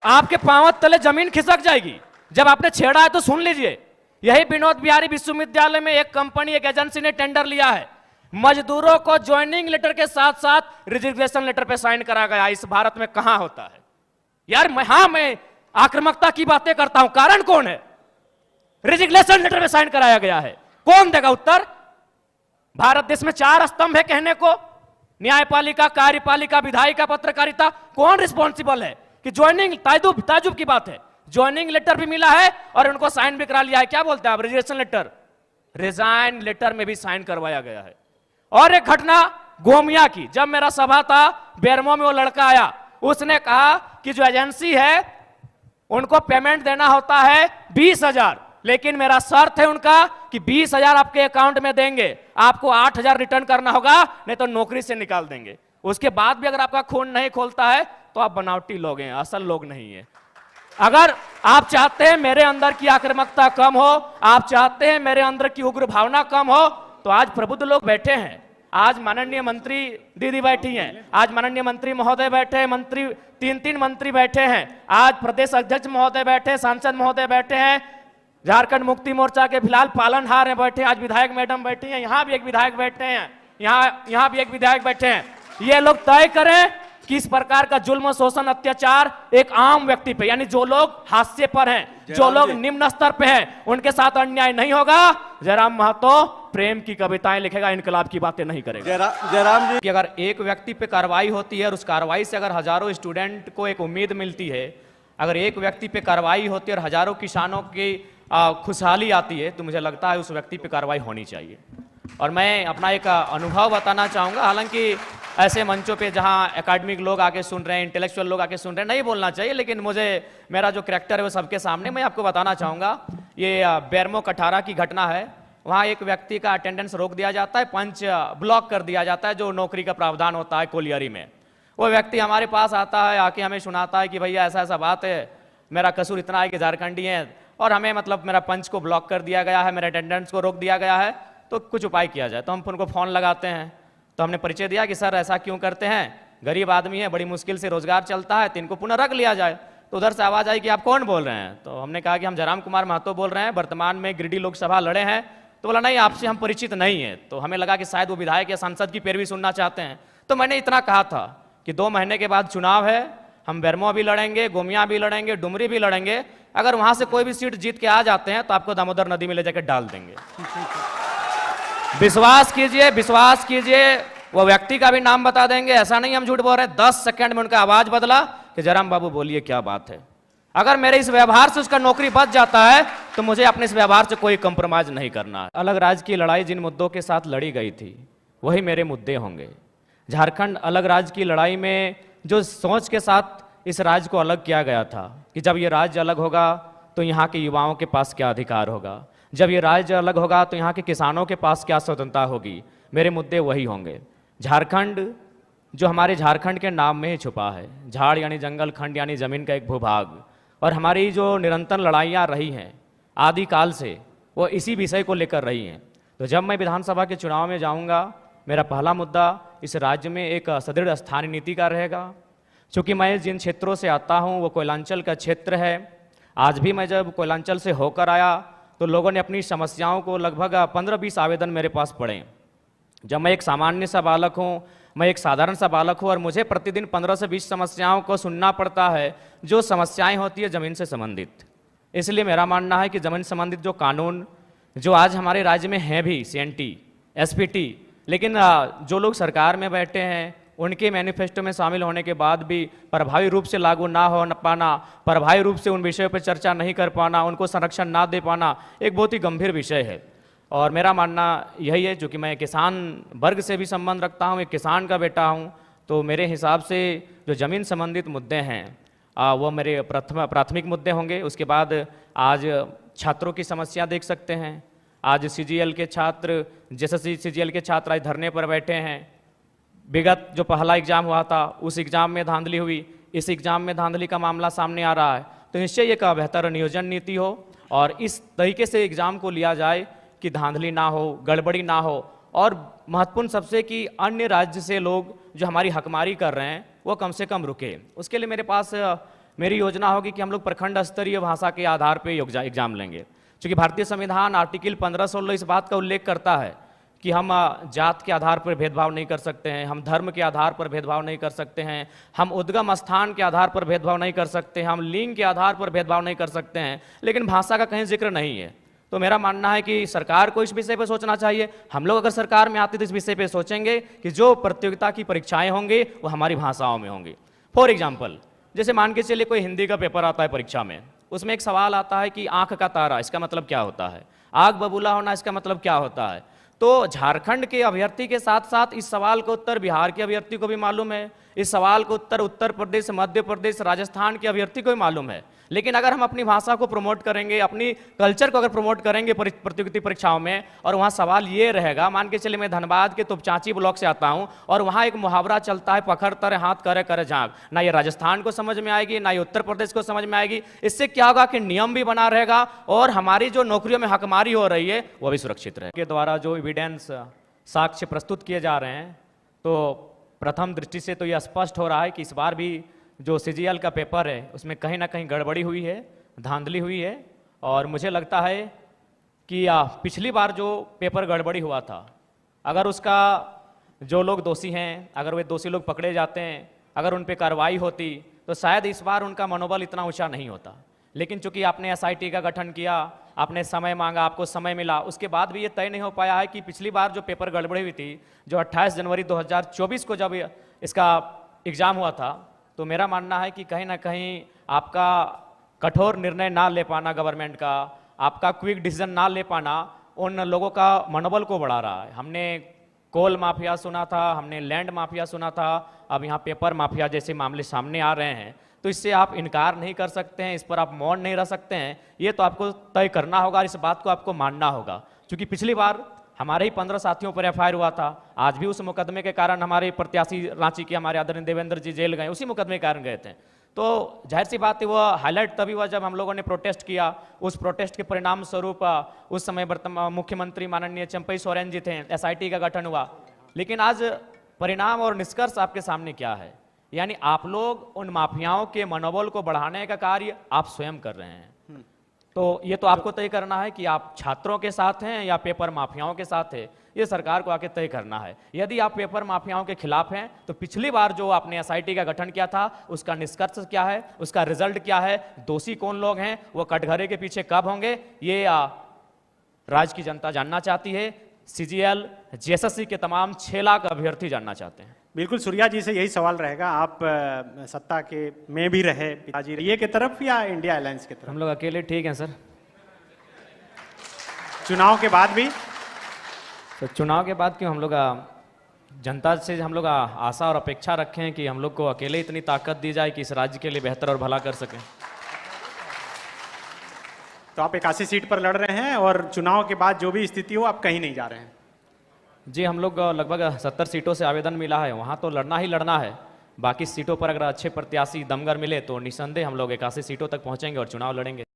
आपके पांव तले जमीन खिसक जाएगी। जब आपने छेड़ा है तो सुन लीजिए, यही विनोद बिहारी विश्वविद्यालय में एक कंपनी, एक एजेंसी ने टेंडर लिया है, मजदूरों को ज्वाइनिंग लेटर के साथ साथ रिजिग्नेशन लेटर पे साइन करा गया। इस भारत में कहां होता है यार? मैं आक्रामकता की बातें करता हूं, कारण कौन है? रिजिग्नेशन लेटर पे साइन कराया गया है, कौन देगा उत्तर? भारत देश में 4 स्तंभ है कहने को, न्यायपालिका, कार्यपालिका, विधायिका, पत्रकारिता। कौन रिस्पॉन्सिबल है कि ज्वाइनिंग, ताजुब की बात है, ज्वाइनिंग लेटर भी मिला है और उनको साइन भी करा लिया है। क्या बोलते हैं आप? रिजिग्नेशन लेटर, रिजाइन लेटर में भी साइन करवाया गया है। और एक घटना गोमिया की, जब मेरा सभा था बेरमो में, वो लड़का आया, उसने कहा कि जो एजेंसी है उनको पेमेंट देना होता है 20,000, लेकिन मेरा शर्त है उनका कि 20,000 आपके अकाउंट में देंगे, आपको 8,000 रिटर्न करना होगा, नहीं तो नौकरी से निकाल देंगे। उसके बाद भी अगर आपका खून नहीं खोलता है तो आप बनावटी लोग हैं, असल लोग नहीं है। अगर आप चाहते हैं मेरे अंदर की आक्रामकता कम हो, आप चाहते हैं मेरे अंदर की उग्र भावना कम हो, तो आज प्रबुद्ध लोग बैठे हैं। आज माननीय मंत्री दीदी बैठी हैं, आज माननीय मंत्री महोदय बैठे हैं, मंत्री 3 मंत्री बैठे हैं, आज प्रदेश अध्यक्ष महोदय बैठे, सांसद महोदय बैठे हैं, झारखंड मुक्ति मोर्चा के फिलहाल पालनहार हैं बैठे, आज विधायक मैडम बैठी हैं, यहां भी एक विधायक बैठे हैं, यहां भी एक विधायक बैठे हैं। ये लोग तय करें कि इस प्रकार का जुल्म, शोषण, अत्याचार एक आम व्यक्ति पे, यानी जो लोग हाशिए पर हैं, जो लोग निम्न स्तर पे हैं, उनके साथ अन्याय नहीं होगा। जयराम महतो प्रेम की कविताएं लिखेगा, इनकलाब की बातें नहीं करेगा। जयराम जी, कि अगर एक व्यक्ति पे कार्रवाई होती है और उस कार्रवाई से अगर हजारों स्टूडेंट को एक उम्मीद मिलती है, अगर एक व्यक्ति पे कार्रवाई होती है और हजारों किसानों की खुशहाली आती है, तो मुझे लगता है उस व्यक्ति पे कार्रवाई होनी चाहिए। और मैं अपना एक अनुभव बताना चाहूँगा, हालांकि ऐसे मंचों पे जहाँ एकेडमिक लोग आके सुन रहे हैं, इंटेलेक्चुअल लोग आके सुन रहे हैं, नहीं बोलना चाहिए, लेकिन मुझे मेरा जो कैरेक्टर है वो सबके सामने मैं आपको बताना चाहूँगा। ये बेरमो कठारा की घटना है। वहाँ एक व्यक्ति का अटेंडेंस रोक दिया जाता है, पंच ब्लॉक कर दिया जाता है, जो नौकरी का प्रावधान होता है कोलियरी में। वो व्यक्ति हमारे पास आता है, आके हमें सुनाता है कि भैया ऐसा ऐसा बात है, मेरा कसूर इतना है कि झारखंडी है और हमें मतलब मेरा पंच को ब्लॉक कर दिया गया है, मेरे अटेंडेंस को रोक दिया गया है, तो कुछ उपाय किया जाए। तो हम उनको फ़ोन लगाते हैं, तो हमने परिचय दिया कि सर ऐसा क्यों करते हैं, गरीब आदमी है, बड़ी मुश्किल से रोजगार चलता है, तो इनको पुनः रख लिया जाए। तो उधर से आवाज़ आई कि आप कौन बोल रहे हैं? तो हमने कहा कि हम जयराम कुमार महतो बोल रहे हैं, वर्तमान में गिरिडीह लोकसभा लड़े हैं। तो बोला नहीं, आपसे हम परिचित नहीं है। तो हमें लगा कि शायद वो विधायक या सांसद की पैरवी सुनना चाहते हैं। तो मैंने इतना कहा था कि 2 महीने के बाद चुनाव है, हम बेरमो भी लड़ेंगे, गोमिया भी लड़ेंगे, डुमरी भी लड़ेंगे, अगर वहां से कोई भी सीट जीत के आ जाते हैं तो आपको दामोदर नदी में ले जाकर डाल देंगे। विश्वास कीजिए, वो व्यक्ति का भी नाम बता देंगे, ऐसा नहीं हम झूठ बोल रहे हैं। 10 सेकंड में उनका आवाज बदला कि जयराम बाबू बोलिए क्या बात है। अगर मेरे इस व्यवहार से उसका नौकरी बच जाता है तो मुझे अपने इस व्यवहार से कोई कंप्रोमाइज नहीं करना है। अलग राज्य की लड़ाई जिन मुद्दों के साथ लड़ी गई थी वही मेरे मुद्दे होंगे। झारखंड अलग राज्य की लड़ाई में जो सोच के साथ इस राज्य को अलग किया गया था कि जब ये राज्य अलग होगा तो यहाँ के युवाओं के पास क्या अधिकार होगा, जब ये राज्य अलग होगा तो यहाँ के किसानों के पास क्या स्वतंत्रता होगी, मेरे मुद्दे वही होंगे। झारखंड जो हमारे झारखंड के नाम में ही छुपा है, झाड़ यानी जंगल, खंड यानी जमीन का एक भूभाग, और हमारी जो निरंतर लड़ाइयाँ रही हैं आदिकाल से, वो इसी विषय को लेकर रही हैं। तो जब मैं विधानसभा के चुनाव में जाऊँगा, मेरा पहला मुद्दा इस राज्य में एक सुदृढ़ स्थानीय नीति का रहेगा। चूँकि मैं जिन क्षेत्रों से आता हूँ वो कोयलांचल का क्षेत्र है। आज भी मैं जब कोयलांचल से होकर आया तो लोगों ने अपनी समस्याओं को लगभग 15-20 आवेदन मेरे पास पड़े। जब मैं एक सामान्य सा बालक हूँ, मैं एक साधारण सा बालक हूँ और मुझे प्रतिदिन 15 से 20 समस्याओं को सुनना पड़ता है, जो समस्याएं होती है ज़मीन से संबंधित। इसलिए मेरा मानना है कि ज़मीन संबंधित जो कानून जो आज हमारे राज्य में हैं भी, CNT, SPT, लेकिन जो लोग सरकार में बैठे हैं उनके मैनिफेस्टो में शामिल होने के बाद भी प्रभावी रूप से लागू ना हो पाना, प्रभावी रूप से उन विषयों पर चर्चा नहीं कर पाना, उनको संरक्षण ना दे पाना एक बहुत ही गंभीर विषय है। और मेरा मानना यही है, जो कि मैं किसान वर्ग से भी संबंध रखता हूँ, एक किसान का बेटा हूँ, तो मेरे हिसाब से जो ज़मीन संबंधित मुद्दे हैं वो मेरे प्राथमिक मुद्दे होंगे। उसके बाद आज छात्रों की समस्या देख सकते हैं। आज CGL के छात्र, JSSC CGL के छात्र आज धरने पर बैठे हैं। विगत जो पहला एग्ज़ाम हुआ था उस एग्ज़ाम में धांधली हुई, इस एग्ज़ाम में धांधली का मामला सामने आ रहा है। तो निश्चय एक बेहतर नियोजन नीति हो और इस तरीके से एग्ज़ाम को लिया जाए कि धांधली ना हो, गड़बड़ी ना हो, और महत्वपूर्ण सबसे कि अन्य राज्य से लोग जो हमारी हकमारी कर रहे हैं वो कम से कम रुके। उसके लिए मेरे पास मेरी योजना होगी कि हम लोग प्रखंड स्तरीय भाषा के आधार पर एग्जाम लेंगे, क्योंकि भारतीय संविधान आर्टिकल 1516 इस बात का उल्लेख करता है कि हम जात के आधार पर भेदभाव नहीं कर सकते हैं, हम धर्म के आधार पर भेदभाव नहीं कर सकते हैं, हम उद्गम स्थान के आधार पर भेदभाव नहीं कर सकते हैं, हम लिंग के आधार पर भेदभाव नहीं कर सकते हैं, लेकिन भाषा का कहीं जिक्र नहीं है। तो मेरा मानना है कि सरकार को इस विषय पर सोचना चाहिए। हम लोग अगर सरकार में आते तो इस विषय पर सोचेंगे कि जो प्रतियोगिता की परीक्षाएं होंगी वो हमारी भाषाओं में होंगी। फॉर एग्जाम्पल, जैसे मान के चलिए कोई हिंदी का पेपर आता है परीक्षा में, उसमें एक सवाल आता है कि आंख का तारा इसका मतलब क्या होता है, आग बबूला होना इसका मतलब क्या होता है। तो झारखंड के अभ्यर्थी के साथ साथ इस सवाल का उत्तर बिहार के अभ्यर्थी को भी मालूम है, इस सवाल का उत्तर उत्तर प्रदेश, मध्य प्रदेश, राजस्थान के अभ्यर्थी को भी मालूम है। लेकिन अगर हम अपनी भाषा को प्रमोट करेंगे, अपनी कल्चर को अगर प्रमोट करेंगे प्रतियोगिता परीक्षाओं में, और वहाँ सवाल ये रहेगा, मान के चलिए मैं धनबाद के तुपचांची ब्लॉक से आता हूँ और वहाँ एक मुहावरा चलता है, पखर तर हाथ करे करे झाँक, ना ये राजस्थान को समझ में आएगी ना ये उत्तर प्रदेश को समझ में आएगी। इससे क्या होगा कि नियम भी बना रहेगा और हमारी जो नौकरियों में हकमारी हो रही है वो भी सुरक्षित रहे। के द्वारा जो एविडेंस साक्ष्य प्रस्तुत किए जा रहे हैं, तो प्रथम दृष्टि से तो यह स्पष्ट हो रहा है कि इस बार भी जो सीजीएल का पेपर है उसमें कहीं ना कहीं गड़बड़ी हुई है, धांधली हुई है। और मुझे लगता है कि पिछली बार जो पेपर गड़बड़ी हुआ था, अगर उसका जो लोग दोषी हैं, अगर वे दोषी लोग पकड़े जाते हैं, अगर उन पर कार्रवाई होती, तो शायद इस बार उनका मनोबल इतना ऊंचा नहीं होता। लेकिन चूंकि आपने एसआईटी का गठन किया, आपने समय मांगा, आपको समय मिला, उसके बाद भी ये तय नहीं हो पाया है कि पिछली बार जो पेपर गड़बड़ी हुई थी, जो 28 जनवरी 2024 को जब इसका एग्ज़ाम हुआ था, तो मेरा मानना है कि कहीं ना कहीं आपका कठोर निर्णय ना ले पाना गवर्नमेंट का, आपका क्विक डिसीजन ना ले पाना उन लोगों का मनोबल को बढ़ा रहा है। हमने कोल माफिया सुना था, हमने लैंड माफिया सुना था, अब यहाँ पेपर माफिया जैसे मामले सामने आ रहे हैं। तो इससे आप इनकार नहीं कर सकते हैं, इस पर आप मौन नहीं रह सकते हैं, ये तो आपको तय करना होगा, इस बात को आपको मानना होगा। क्योंकि पिछली बार हमारे ही 15 साथियों पर एफआईआर हुआ था, आज भी उस मुकदमे के कारण हमारे प्रत्याशी रांची के हमारे आदरणीय देवेंद्र जी जेल गए, उसी मुकदमे के कारण गए थे। तो जाहिर सी बात है वो हाईलाइट तभी हुआ जब हम लोगों ने प्रोटेस्ट किया। उस प्रोटेस्ट के परिणाम स्वरूप उस समय वर्तमान मुख्यमंत्री माननीय चंपई सोरेन जी थे, एसआईटी का गठन हुआ। लेकिन आज परिणाम और निष्कर्ष आपके सामने क्या है, यानी आप लोग उन माफियाओं के मनोबल को बढ़ाने का कार्य आप स्वयं कर रहे हैं। तो ये तो आपको तय करना है कि आप छात्रों के साथ हैं या पेपर माफियाओं के साथ है, ये सरकार को आके तय करना है। यदि आप पेपर माफियाओं के खिलाफ हैं, तो पिछली बार जो आपने एसआईटी का गठन किया था उसका निष्कर्ष क्या है, उसका रिजल्ट क्या है, दोषी कौन लोग हैं, वो कटघरे के पीछे कब होंगे, ये राज्य की जनता जानना चाहती है। सीजीएल जेएसएससी के तमाम 6 लाख अभ्यर्थी जानना चाहते हैं। बिल्कुल, सूर्या जी से यही सवाल रहेगा, आप सत्ता के में भी रहे, पिताजी ये के तरफ या इंडिया अलायंस के तरफ? हम लोग अकेले ठीक हैं सर। चुनाव के बाद भी? तो चुनाव के बाद क्यों, हम लोग जनता से हम लोग आशा और अपेक्षा रखें हैं कि हम लोग को अकेले इतनी ताकत दी जाए कि इस राज्य के लिए बेहतर और भला कर सकें। तो आप 81 सीट पर लड़ रहे हैं और चुनाव के बाद जो भी स्थिति हो आप कहीं नहीं जा रहे हैं? जी, हम लोग लगभग 70 सीटों से आवेदन मिला है, वहाँ तो लड़ना ही लड़ना है। बाकी सीटों पर अगर अच्छे प्रत्याशी दमगर मिले तो निसंदेह हम लोग 81 सीटों तक पहुँचेंगे और चुनाव लड़ेंगे।